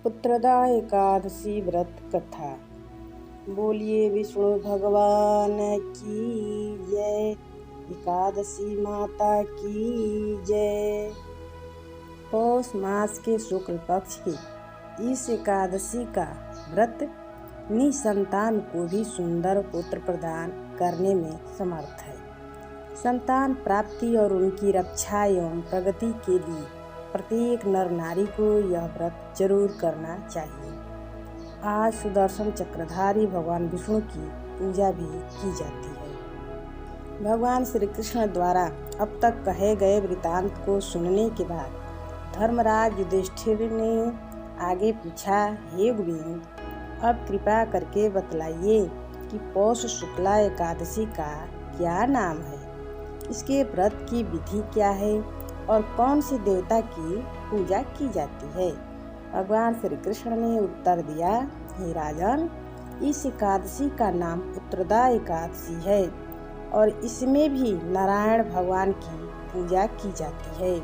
पुत्रदा एकादशी व्रत कथा। बोलिए विष्णु भगवान की जय, एकादशी माता की जय। पौष मास के शुक्ल पक्ष की इस एकादशी का व्रत निसंतान को भी सुंदर पुत्र प्रदान करने में समर्थ है। संतान प्राप्ति और उनकी रक्षा एवं प्रगति के लिए प्रत्येक नर नारी को यह व्रत जरूर करना चाहिए। आज सुदर्शन चक्रधारी भगवान विष्णु की पूजा भी की जाती है। भगवान श्री कृष्ण द्वारा अब तक कहे गए वृतांत को सुनने के बाद धर्मराज युधिष्ठिर ने आगे पूछा, हे गोविंद, अब कृपा करके बतलाइए कि पौष शुक्ला एकादशी का क्या नाम है, इसके व्रत की विधि क्या है और कौन से देवता की पूजा की जाती है। भगवान श्री कृष्ण ने उत्तर दिया, हे राजन, इस एकादशी का नाम पुत्रदा एकादशी है और इसमें भी नारायण भगवान की पूजा की जाती है।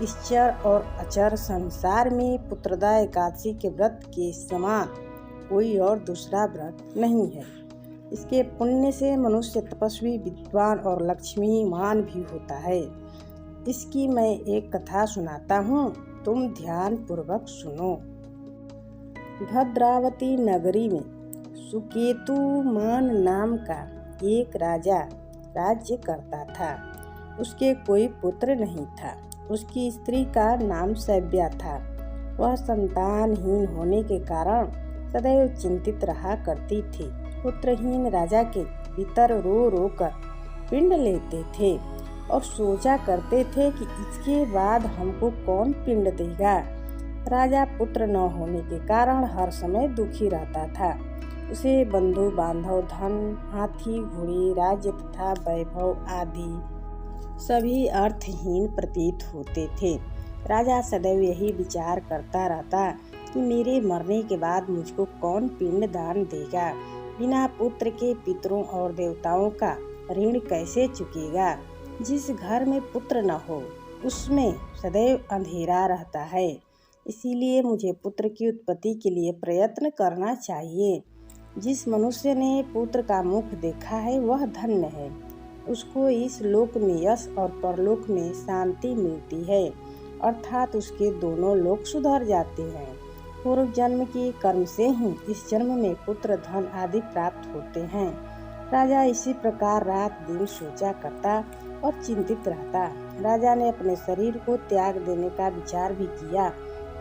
इस चर और अचर संसार में पुत्रदा एकादशी के व्रत के समान कोई और दूसरा व्रत नहीं है। इसके पुण्य से मनुष्य तपस्वी, विद्वान और लक्ष्मीमान भी होता है। इसकी मैं एक कथा सुनाता हूँ, तुम ध्यान पूर्वक सुनो। भद्रावती नगरी में सुकेतुमान नाम का एक राजा राज्य करता था। उसके कोई पुत्र नहीं था। उसकी स्त्री का नाम सैव्या था। वह संतानहीन होने के कारण सदैव चिंतित रहा करती थी। पुत्रहीन राजा के पितर रो रो कर पिंड लेते थे और सोचा करते थे कि इसके बाद हमको कौन पिंड देगा। राजा पुत्र न होने के कारण हर समय दुखी रहता था। उसे बंधु बांधव, धन, हाथी घोड़े, राज्य तथा वैभव आदि सभी अर्थहीन प्रतीत होते थे। राजा सदैव यही विचार करता रहता कि मेरे मरने के बाद मुझको कौन पिंड दान देगा। बिना पुत्र के पितरों और देवताओं का ऋण कैसे चुकेगा। जिस घर में पुत्र न हो उसमें सदैव अंधेरा रहता है। इसीलिए मुझे पुत्र की उत्पत्ति के लिए प्रयत्न करना चाहिए। जिस मनुष्य ने पुत्र का मुख देखा है वह धन्य है। उसको इस लोक में यश और परलोक में शांति मिलती है, अर्थात उसके दोनों लोक सुधर जाते हैं। पूर्व जन्म के कर्म से ही इस जन्म में पुत्र, धन आदि प्राप्त होते हैं। राजा इसी प्रकार रात दिन सोचा करता और चिंतित रहता। राजा ने अपने शरीर को त्याग देने का विचार भी किया,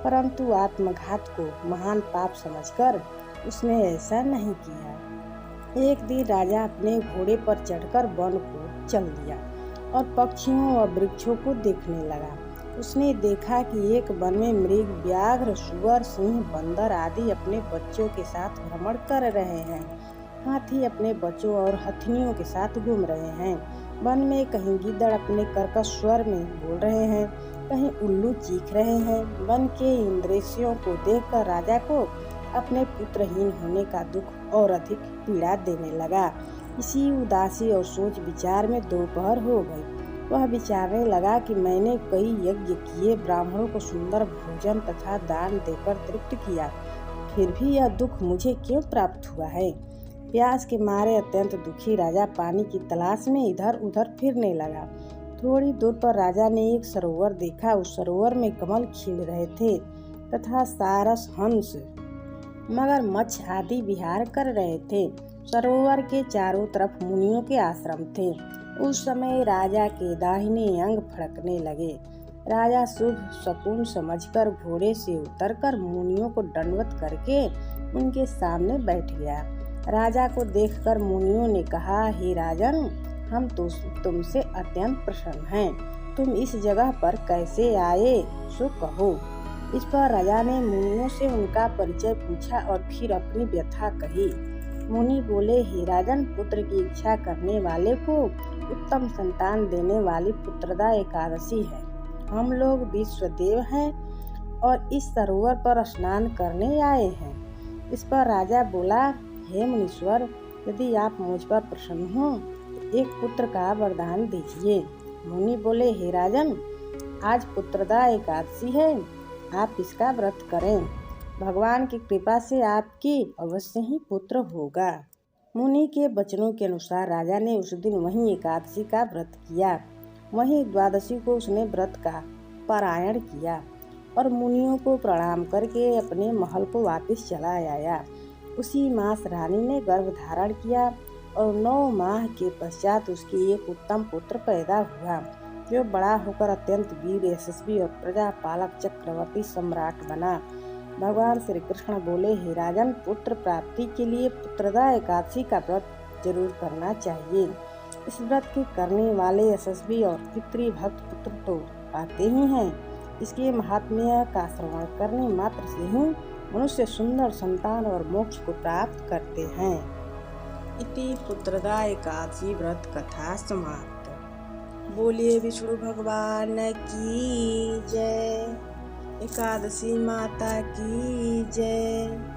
परंतु आत्मघात को महान पाप समझकर उसने ऐसा नहीं किया। एक दिन राजा अपने घोड़े पर चढ़कर वन को चल दिया और पक्षियों और वृक्षों को देखने लगा। उसने देखा कि एक वन में मृग, व्याघ्र, सुअर, सिंह, बंदर आदि अपने बच्चों के साथ भ्रमण कर रहे हैं। हाथी अपने बच्चों और हथिनियों के साथ घूम रहे हैं। वन में कहीं गिद्दड़ अपने कर्कश स्वर में बोल रहे हैं, कहीं उल्लू चीख रहे हैं। वन के इन दृश्यों को देखकर राजा को अपने पुत्रहीन होने का दुख और अधिक पीड़ा देने लगा। इसी उदासी और सोच विचार में दोपहर हो गई। वह विचारने लगा कि मैंने कई यज्ञ किए, ब्राह्मणों को सुंदर भोजन तथा दान देकर तृप्त किया, फिर भी यह दुख मुझे क्यों प्राप्त हुआ है। प्यास के मारे अत्यंत दुखी राजा पानी की तलाश में इधर उधर फिरने लगा। थोड़ी दूर पर राजा ने एक सरोवर देखा। उस सरोवर में कमल खिल रहे थे तथा सारस, हंस, मगरमच्छ आदि विहार कर रहे थे। सरोवर के चारों तरफ मुनियों के आश्रम थे। उस समय राजा के दाहिने अंग फड़कने लगे। राजा शुभ शकुन समझकर घोड़े से उतरकर मुनियों को दंडवत करके उनके सामने बैठ गया। राजा को देखकर मुनियों ने कहा, हे राजन, हम तो तुमसे अत्यंत प्रसन्न हैं। तुम इस जगह पर कैसे आए, सो कहो। इस पर राजा ने मुनियों से उनका परिचय पूछा और फिर अपनी व्यथा कही। मुनि बोले, हे राजन, पुत्र की इच्छा करने वाले को उत्तम संतान देने वाली पुत्रदा एकादशी है। हम लोग विश्वदेव हैं और इस सरोवर पर स्नान करने आए हैं। इस पर राजा बोला, हे मुनीश्वर, यदि आप मुझ पर प्रसन्न हो तो एक पुत्र का वरदान दीजिए। मुनि बोले, हे राजन, आज पुत्रदा एकादशी है, आप इसका व्रत करें। भगवान की कृपा से आपके अवश्य ही पुत्र होगा। मुनि के वचनों के अनुसार राजा ने उस दिन वहीं एकादशी का व्रत किया। वहीं द्वादशी को उसने व्रत का पारायण किया और मुनियों को प्रणाम करके अपने महल को वापस चला आया। उसी मास रानी ने गर्भ धारण किया और 9 माह के पश्चात उसकी एक उत्तम पुत्र पैदा हुआ, जो बड़ा होकर अत्यंत वीर, यशस्वी और प्रजापालक चक्रवर्ती सम्राट बना। भगवान श्री कृष्ण बोले, हे राजन, पुत्र प्राप्ति के लिए पुत्रदा एकादशी का व्रत जरूर करना चाहिए। इस व्रत के करने वाले यशस्वी और पितृभक्त पुत्र तो पाते ही हैं। इसके महात्म्य का श्रवण करने मात्र से ही मनुष्य सुंदर संतान और मोक्ष को प्राप्त करते हैं। इति पुत्रदा एकादशी व्रत कथा समाप्त। बोलिए विष्णु भगवान की जय। एकादशी माता की जय।